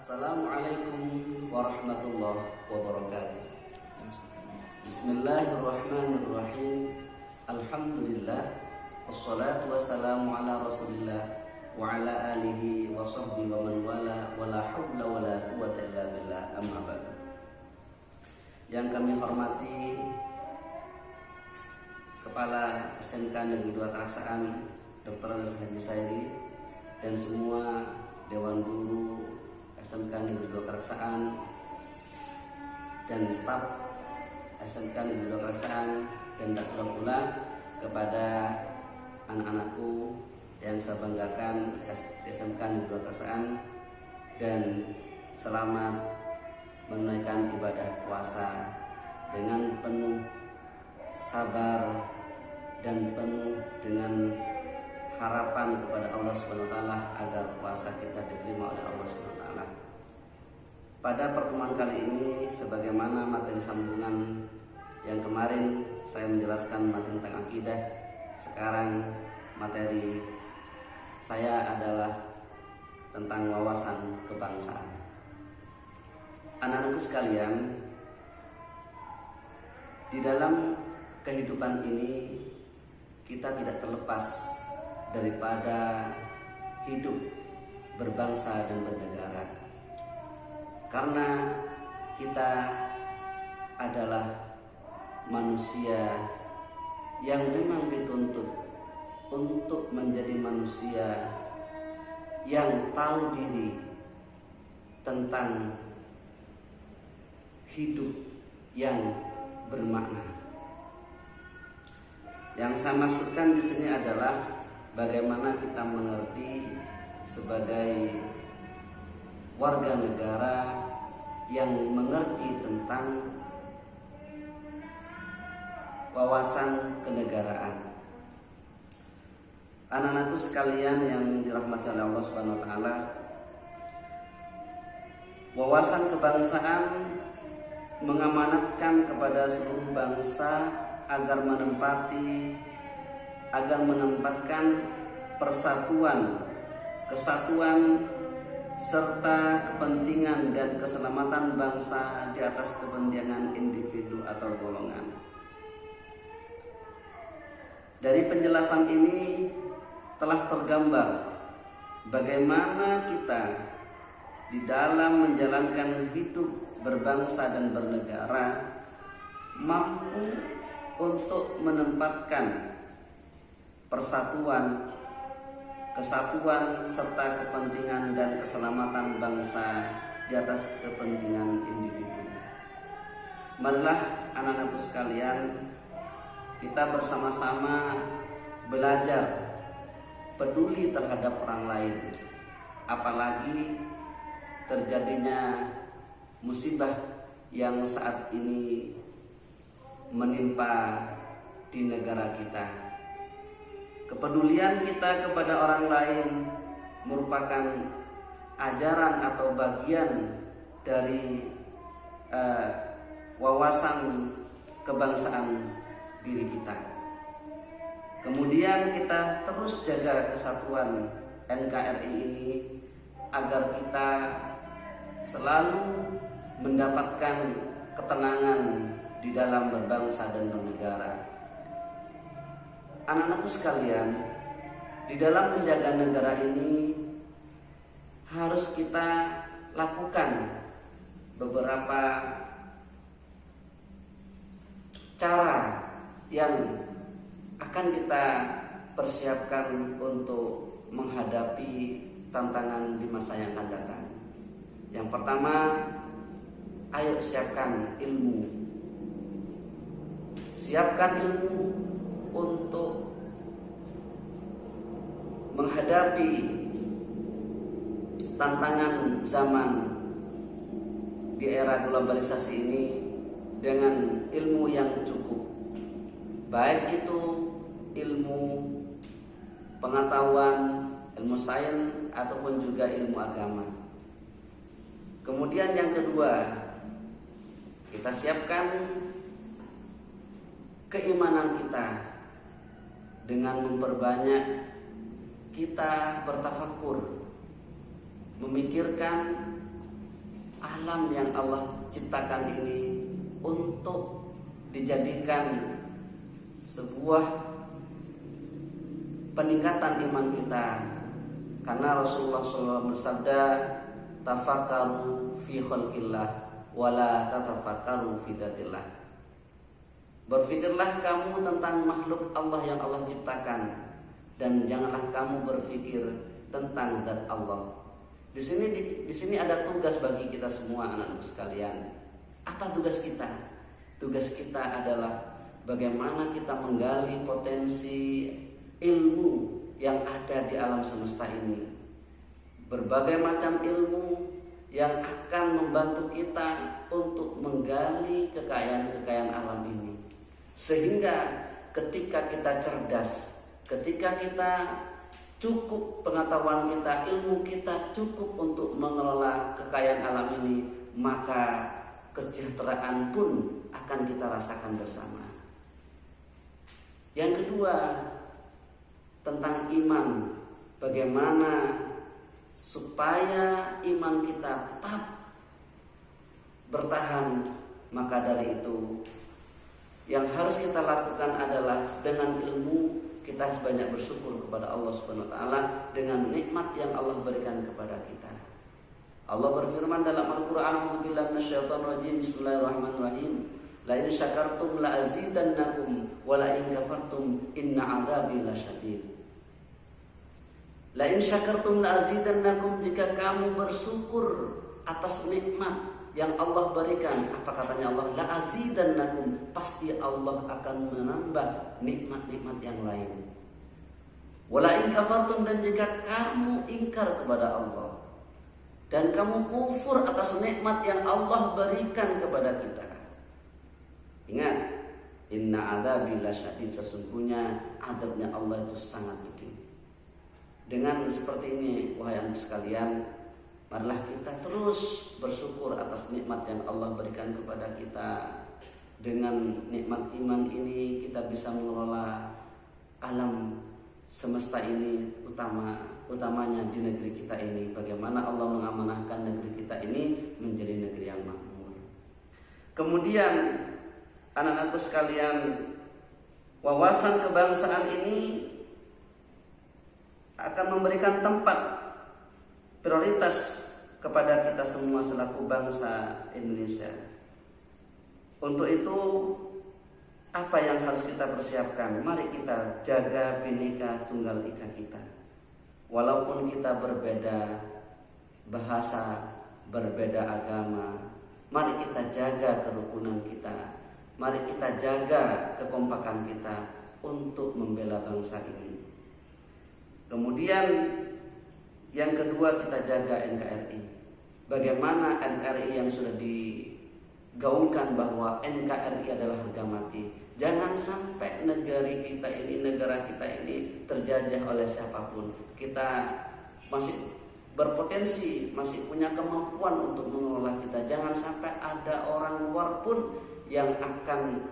Assalamualaikum warahmatullahi wabarakatuh. Bismillahirrahmanirrahim. Alhamdulillah. Wassalatu wassalamu ala rasulillah wa ala alihi wa sahbihi wa man wala wa la hawla wa la quwwata illa billah, amma ba'du. Yang kami hormati Kepala SMK Negeri 2 Taraksaan Dr. Andes Haji Sairi dan semua Dewan Guru SMK Negeri 2 Taraksaan dan staf SMK Negeri 2 Taraksaan, dan tak lupa pula kepada anak-anakku yang saya banggakan SMK Negeri 2 Taraksaan, dan selamat menunaikan ibadah puasa dengan penuh sabar dan penuh dengan harapan kepada Allah Subhanahu wa taala agar puasa kita diterima oleh Allah Subhanahu wa taala. Pada pertemuan kali ini, sebagaimana materi sambungan yang kemarin saya menjelaskan materi tentang akidah, sekarang materi saya adalah tentang wawasan kebangsaan. Anak-anakku sekalian, di dalam kehidupan ini kita tidak terlepas daripada hidup berbangsa dan bernegara, karena kita adalah manusia yang memang dituntut untuk menjadi manusia yang tahu diri tentang hidup yang bermakna. Yang saya maksudkan di sini adalah bagaimana kita mengerti sebagai warga negara yang mengerti tentang wawasan kenegaraan. Anak-anakku sekalian yang dirahmati oleh Allah Subhanahu wa taala, wawasan kebangsaan mengamanatkan kepada seluruh bangsa agar menempatkan persatuan, kesatuan serta kepentingan dan keselamatan bangsa di atas kepentingan individu atau golongan. Dari penjelasan ini telah tergambar bagaimana kita di dalam menjalankan hidup berbangsa dan bernegara mampu untuk menempatkan persatuan, kesatuan serta kepentingan dan keselamatan bangsa di atas kepentingan individu. Marilah anak-anakku sekalian, kita bersama-sama belajar peduli terhadap orang lain, apalagi terjadinya musibah yang saat ini menimpa di negara kita. Kepedulian kita kepada orang lain merupakan ajaran atau bagian dari wawasan kebangsaan diri kita. Kemudian kita terus jaga kesatuan NKRI ini agar kita selalu mendapatkan ketenangan di dalam berbangsa dan bernegara. Anak-anakku sekalian, di dalam menjaga negara ini harus kita lakukan beberapa cara yang akan kita persiapkan untuk menghadapi tantangan di masa yang akan datang. Yang pertama, ayo siapkan ilmu. Siapkan ilmu untuk menghadapi tantangan zaman di era globalisasi ini dengan ilmu yang cukup, baik itu ilmu pengetahuan, ilmu sains ataupun juga ilmu agama. Kemudian yang kedua, kita siapkan keimanan kita dengan memperbanyak kita bertafakur, memikirkan alam yang Allah ciptakan ini untuk dijadikan sebuah peningkatan iman kita. Karena Rasulullah SAW bersabda, tafakkaru fi khalqillah wala tatafakkaru fi dzatillah. Berfikirlah kamu tentang makhluk Allah yang Allah ciptakan, dan janganlah kamu berfikir tentang zat Allah. Di sini ada tugas bagi kita semua anak-anak sekalian. Apa tugas kita? Tugas kita adalah bagaimana kita menggali potensi ilmu yang ada di alam semesta ini. Berbagai macam ilmu yang akan membantu kita untuk menggali kekayaan-kekayaan alam ini. Sehingga ketika kita cerdas, ketika kita cukup pengetahuan kita, ilmu kita cukup untuk mengelola kekayaan alam ini, maka kesejahteraan pun akan kita rasakan bersama. Yang kedua, tentang iman. Bagaimana supaya iman kita tetap bertahan. Maka dari itu, yang harus kita lakukan adalah dengan ilmu kita harus banyak bersyukur kepada Allah Subhanahu wa taala dengan nikmat yang Allah berikan kepada kita. Allah berfirman dalam Al-Qur'an, "A'udzubillahi minasyaitonir rajim. Bismillahirrahmanirrahim. La in syakartum la azidannakum wa la in kafartum inna 'adzabi lasyadid." La in syakartum la azidannakum, jika kamu bersyukur atas nikmat yang Allah berikan, apa katanya Allah? La azidannakum, pasti Allah akan menambah nikmat-nikmat yang lain. Wala in kafartum, dan jika kamu ingkar kepada Allah dan kamu kufur atas nikmat yang Allah berikan kepada kita. Ingat, inna adzabi lasyadid, sesungguhnya azabnya Allah itu sangat pedih. Dengan seperti ini, wahai anak sekalian, marilah kita terus bersyukur atas nikmat yang Allah berikan kepada kita. Dengan nikmat iman ini kita bisa mengelola alam semesta ini, utamanya di negeri kita ini. Bagaimana Allah mengamanahkan negeri kita ini menjadi negeri yang makmur. Kemudian anak-anakku sekalian, wawasan kebangsaan ini akan memberikan tempat prioritas kepada kita semua selaku bangsa Indonesia. Untuk itu, apa yang harus kita persiapkan? Mari kita jaga Bhinneka Tunggal Ika kita. Walaupun kita berbeda bahasa, berbeda agama, mari kita jaga kerukunan kita. Mari kita jaga kekompakan kita untuk membela bangsa ini. Kemudian yang kedua, kita jaga NKRI. Bagaimana NKRI yang sudah digaungkan bahwa NKRI adalah harga mati. Jangan sampai negara kita ini terjajah oleh siapapun. Kita masih berpotensi, masih punya kemampuan untuk mengelola kita. Jangan sampai ada orang luar pun yang akan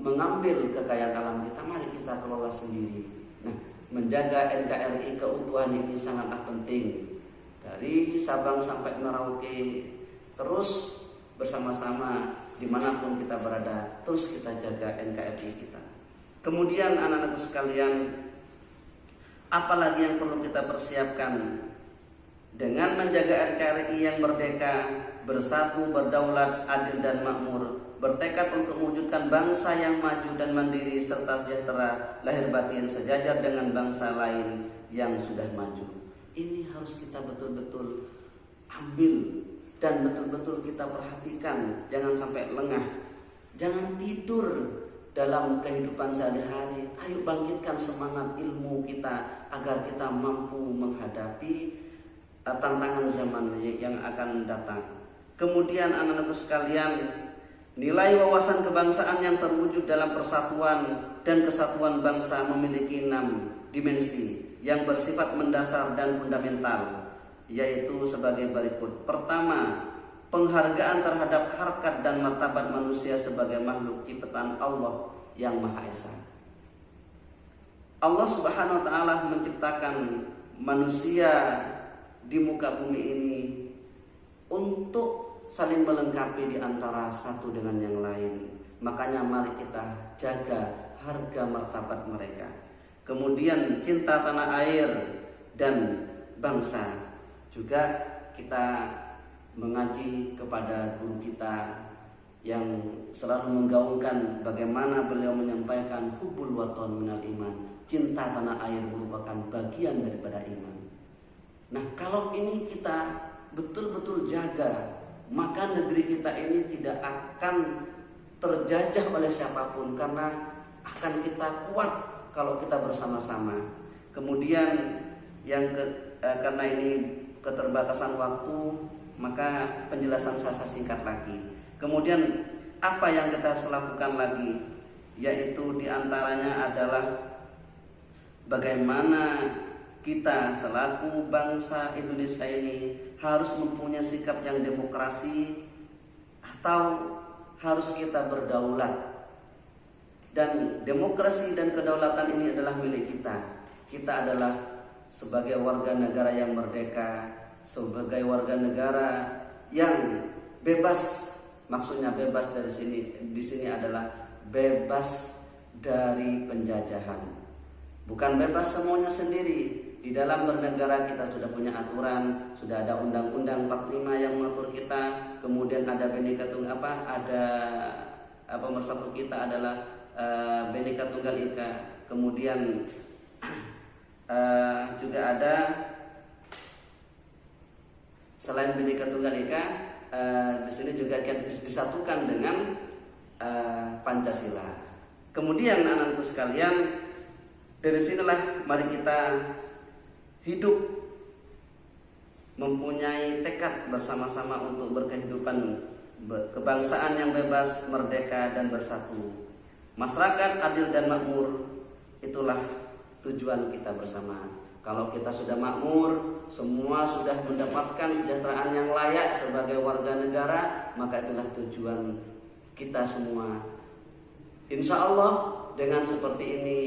mengambil kekayaan alam kita. Mari kita kelola sendiri. Nah, menjaga NKRI keutuhan ini sangatlah penting. Dari Sabang sampai Merauke, terus bersama-sama dimanapun kita berada, terus kita jaga NKRI kita. Kemudian anak-anakku sekalian, apalagi yang perlu kita persiapkan? Dengan menjaga NKRI yang merdeka, bersatu, berdaulat, adil dan makmur, bertekad untuk mewujudkan bangsa yang maju dan mandiri serta sejahtera lahir batin sejajar dengan bangsa lain yang sudah maju. Ini harus kita betul-betul ambil dan betul-betul kita perhatikan. Jangan sampai lengah, jangan tidur dalam kehidupan sehari-hari. Ayo bangkitkan semangat ilmu kita agar kita mampu menghadapi tantangan zaman yang akan datang. Kemudian anak-anakku sekalian, nilai wawasan kebangsaan yang terwujud dalam persatuan dan kesatuan bangsa memiliki 6 dimensi yang bersifat mendasar dan fundamental, yaitu sebagai berikut. Pertama, penghargaan terhadap harkat dan martabat manusia sebagai makhluk ciptaan Allah yang Maha Esa. Allah Subhanahu wa taala menciptakan manusia di muka bumi ini untuk saling melengkapi di antara satu dengan yang lain. Makanya mari kita jaga harga martabat mereka. Kemudian cinta tanah air dan bangsa. Juga kita mengaji kepada guru kita yang selalu menggaungkan bagaimana beliau menyampaikan hubbul waton minal iman. Cinta tanah air merupakan bagian daripada iman. Nah, kalau ini kita betul-betul jaga, maka negeri kita ini tidak akan terjajah oleh siapapun, karena akan kita kuat kalau kita bersama-sama. Kemudian karena ini keterbatasan waktu, maka penjelasan saya singkat lagi. Kemudian apa yang kita harus lakukan lagi, yaitu diantaranya adalah bagaimana kita selaku bangsa Indonesia ini harus mempunyai sikap yang demokrasi atau harus kita berdaulat. Dan demokrasi dan kedaulatan ini adalah milik kita. Kita adalah sebagai warga negara yang merdeka, sebagai warga negara yang bebas. Maksudnya bebas di sini adalah bebas dari penjajahan. Bukan bebas semuanya sendiri. Di dalam bernegara kita sudah punya aturan, sudah ada Undang-Undang 45 yang mengatur kita. Kemudian ada Bhinneka Tunggal pemersatu kita adalah Bhinneka Tunggal Ika. Kemudian juga ada selain Bhinneka Tunggal Ika, di sini juga disatukan dengan Pancasila. Kemudian anak-anakku sekalian, dari sinilah mari kita hidup mempunyai tekad bersama-sama untuk berkehidupan kebangsaan yang bebas, merdeka dan bersatu. Masyarakat adil dan makmur, itulah tujuan kita bersama. Kalau kita sudah makmur, semua sudah mendapatkan kesejahteraan yang layak sebagai warga negara, maka itulah tujuan kita semua. Insya Allah dengan seperti ini,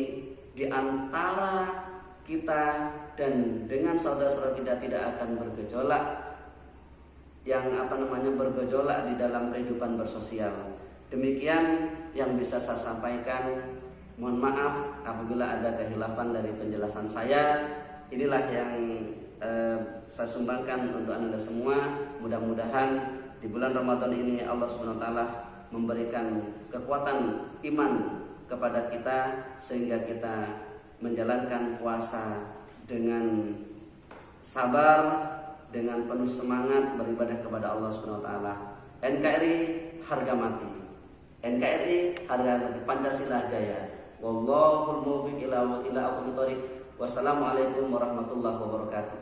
di antara kita dan dengan saudara-saudara kita tidak akan bergejolak bergejolak di dalam kehidupan bersosial. Demikian yang bisa saya sampaikan. Mohon maaf apabila ada kehilafan dari penjelasan saya. Inilah yang saya sumbangkan untuk Anda semua. Mudah-mudahan di bulan Ramadan ini Allah SWT memberikan kekuatan iman kepada kita sehingga kita menjalankan puasa dengan sabar, dengan penuh semangat beribadah kepada Allah SWT. NKRI harga mati. NKRI harga mati. Pancasila jaya. Wallahul muwaffiq ila aqwamit thoriq. Wassalamualaikum warahmatullahi wabarakatuh.